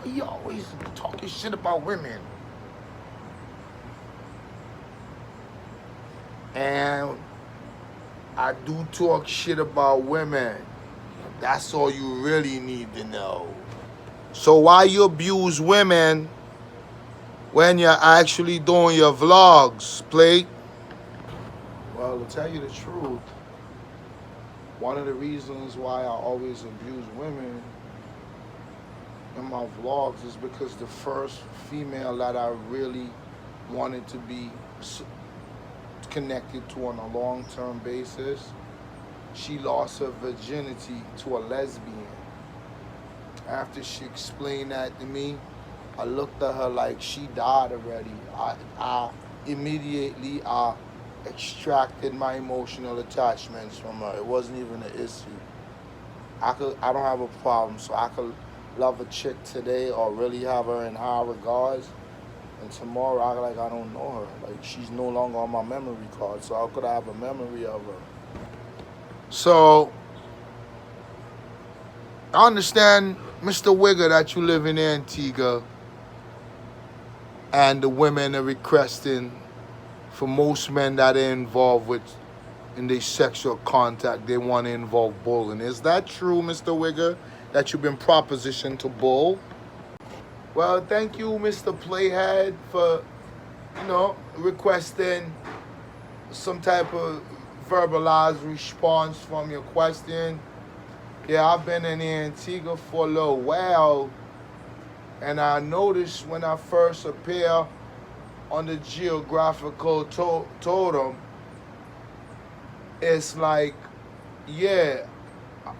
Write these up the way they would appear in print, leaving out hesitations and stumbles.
he always talking shit about women. And I do talk shit about women. That's all you really need to know. So why you abuse women when you're actually doing your vlogs, Plate? Well, to tell you the truth, one of the reasons why I always abuse women in my vlogs is because the first female that I really wanted to be connected to on a long-term basis, she lost her virginity to a lesbian. After she explained that to me, I looked at her like she died already. I immediately extracted my emotional attachments from her. It wasn't even an issue. I don't have a problem, so I could love a chick today or really have her in high regards, and tomorrow I don't know her. Like she's no longer on my memory card, so how could I have a memory of her? So I understand, Mr. Wigger, that you live in Antigua and the women are requesting for most men that are involved with in their sexual contact, they want to involve bullying. Is that true, Mr. Wigger, that you've been propositioned to bull? Well, thank you, Mr. Playhead, for, requesting some type of verbalized response from your question. Yeah, I've been in Antigua for a little while, and I noticed when I first appear on the geographical totem, it's like, yeah,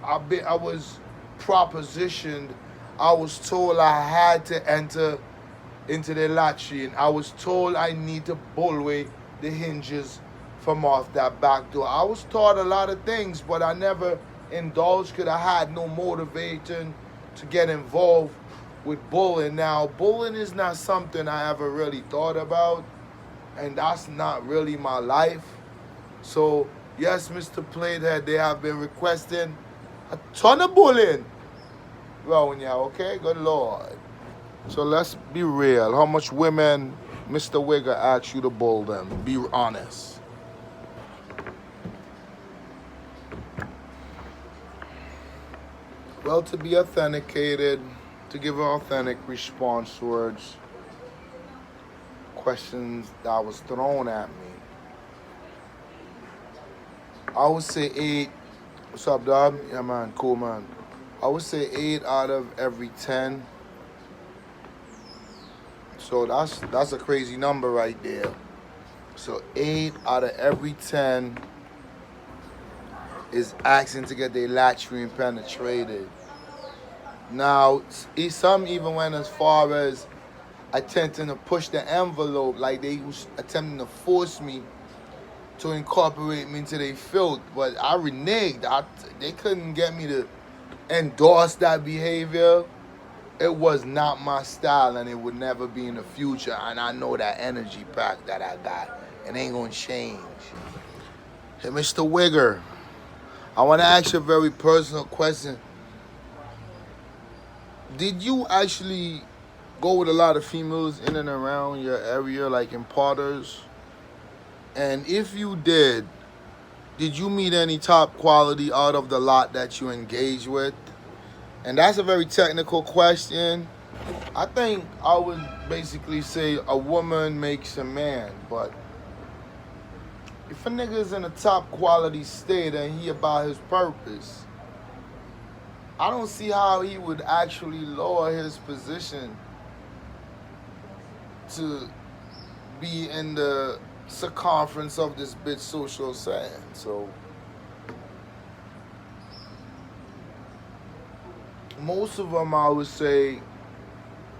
I was propositioned. I was told I had to enter into the latrine. I was told I need to pull away the hinges from off that back door. I was taught a lot of things, but I never indulged because I had no motivation to get involved with bullying. Now, bullying is not something I ever really thought about, and that's not really my life. So, yes, Mr. Platehead, they have been requesting a ton of bullying. Well, yeah, okay? Good Lord. So let's be real. How much women Mr. Wigger asked you to bull them? Be honest. Well, to be authenticated, to give an authentic response towards questions that was thrown at me, I would say 8. What's up, dog? Yeah, man. Cool, man. I would say 8 out of every 10. So that's a crazy number right there. So 8 out of every 10 is asking to get their latrine penetrated. Now, some even went as far as attempting to push the envelope, like they was attempting to force me to incorporate me into their filth, but I reneged. They couldn't get me to endorse that behavior. It was not my style, and it would never be in the future. And I know that energy pack that I got. It ain't gonna change. Hey, Mr. Wigger, I want to ask you a very personal question. Did you actually go with a lot of females in and around your area, like in Potters? And if you did you meet any top quality out of the lot that you engage with? And that's a very technical question. I think I would basically say a woman makes a man, but if a nigga's in a top quality state and he about his purpose, I don't see how he would actually lower his position to be in the circumference of this bitch social setting. So most of them, I would say,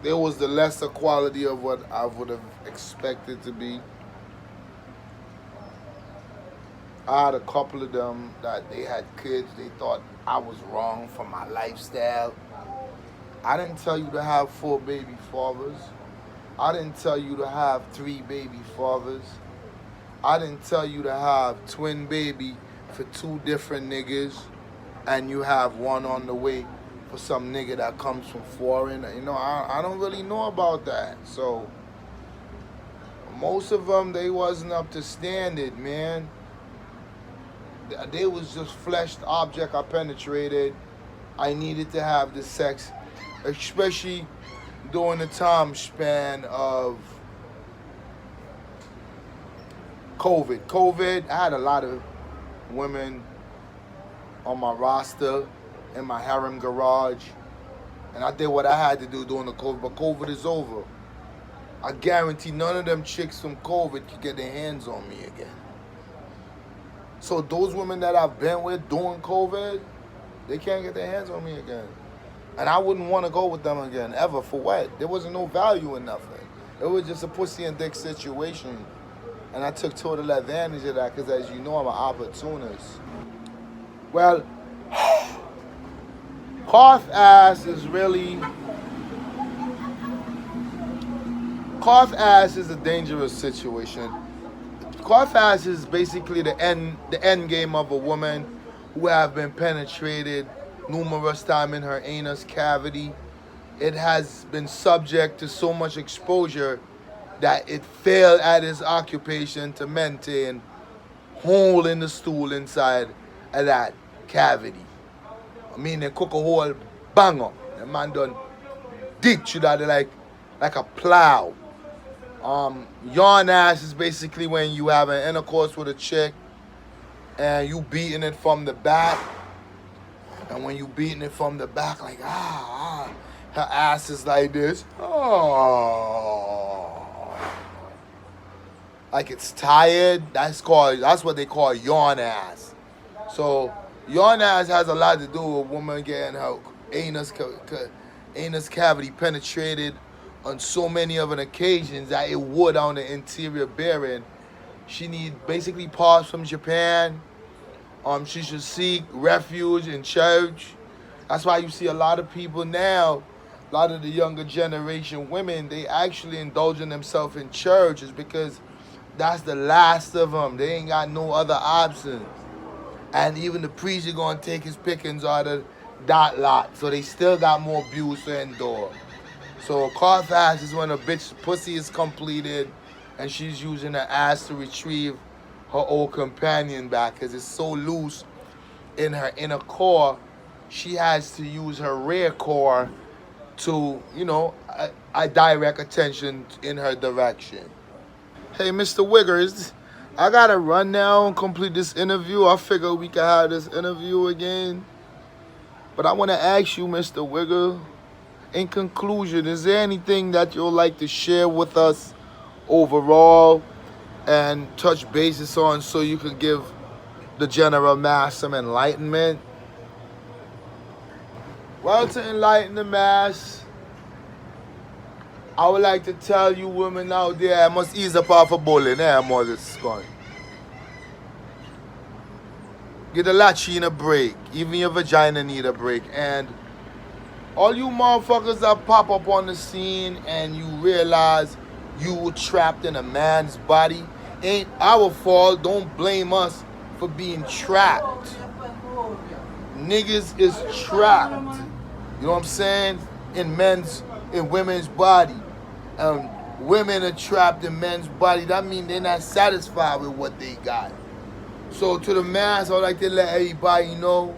there was the lesser quality of what I would have expected to be. I had a couple of them that they had kids. They thought I was wrong for my lifestyle. I didn't tell you to have 4 baby fathers. I didn't tell you to have 3 baby fathers. I didn't tell you to have twin baby for 2 different niggas and you have one on the way for some nigga that comes from foreign. You know, I don't really know about that. So most of them, they wasn't up to standard, man. They was just fleshed object I penetrated. I needed to have the sex, especially during the time span of COVID, I had a lot of women on my roster in my harem garage, and I did what I had to do during the COVID, but COVID is over. I guarantee none of them chicks from COVID can get their hands on me again. So those women that I've been with during COVID, they can't get their hands on me again. And I wouldn't want to go with them again, ever. For what? There wasn't no value in nothing. It was just a pussy and dick situation. And I took total advantage of that because, as you know, I'm an opportunist. Well, Koth ass is a dangerous situation. Koth ass is basically the end game of a woman who have been penetrated numerous times in her anus cavity. It has been subject to so much exposure that it failed at its occupation to maintain hole in the stool inside of that cavity. I mean, they cook a whole banger. The man done dig you that like a plow. Yawn ass is basically when you have an intercourse with a chick and you beating it from the back. And when you beating it from the back, like, her ass is like this. Like it's tired. That's what they call yawn ass. So yawn ass has a lot to do with a woman getting her anus cavity penetrated on so many of an occasions that it would on the interior bearing. She need basically parts from Japan. She should seek refuge in church. That's why you see a lot of people now, a lot of the younger generation women, they actually indulging themselves in church is because that's the last of them. They ain't got no other options. And even the priest is going to take his pickings out of that lot. So they still got more abuse to endure. So Koth ass is when a bitch pussy is completed and she's using her ass to retrieve her old companion back because it's so loose in her inner core. She has to use her rear core to, I direct attention in her direction. Hey, Mr. Wiggers, I gotta run now and complete this interview. I figure we can have this interview again. But I want to ask you, Mr. Wigger, in conclusion, is there anything that you'd like to share with us overall and touch bases on so you could give the general mass some enlightenment? Well, to enlighten the mass, I would like to tell you women out there, I must ease up off a bullying. More this going. Get a lachine a break. Even your vagina need a break. And all you motherfuckers that pop up on the scene and you realize you were trapped in a man's body, ain't our fault. Don't blame us for being trapped. Niggas is trapped. You know what I'm saying? In women's body. Women are trapped in men's body. That means they're not satisfied with what they got. So to the mass, I would like to let everybody know,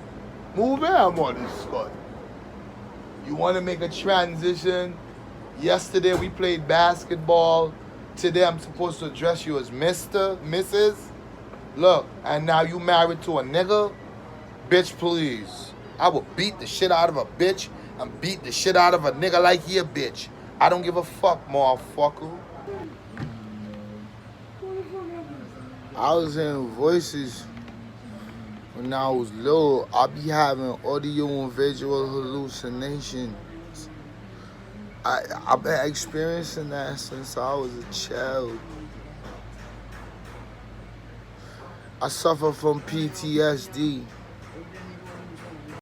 move on on this squad. You want to make a transition? Yesterday we played basketball. Today I'm supposed to address you as Mr., Mrs. Look, and now you married to a nigga? Bitch, please. I will beat the shit out of a bitch and beat the shit out of a nigga like he a bitch. I don't give a fuck, motherfucker. I was hearing voices when I was little. I be having audio and visual hallucinations. I've been experiencing that since I was a child. I suffer from PTSD.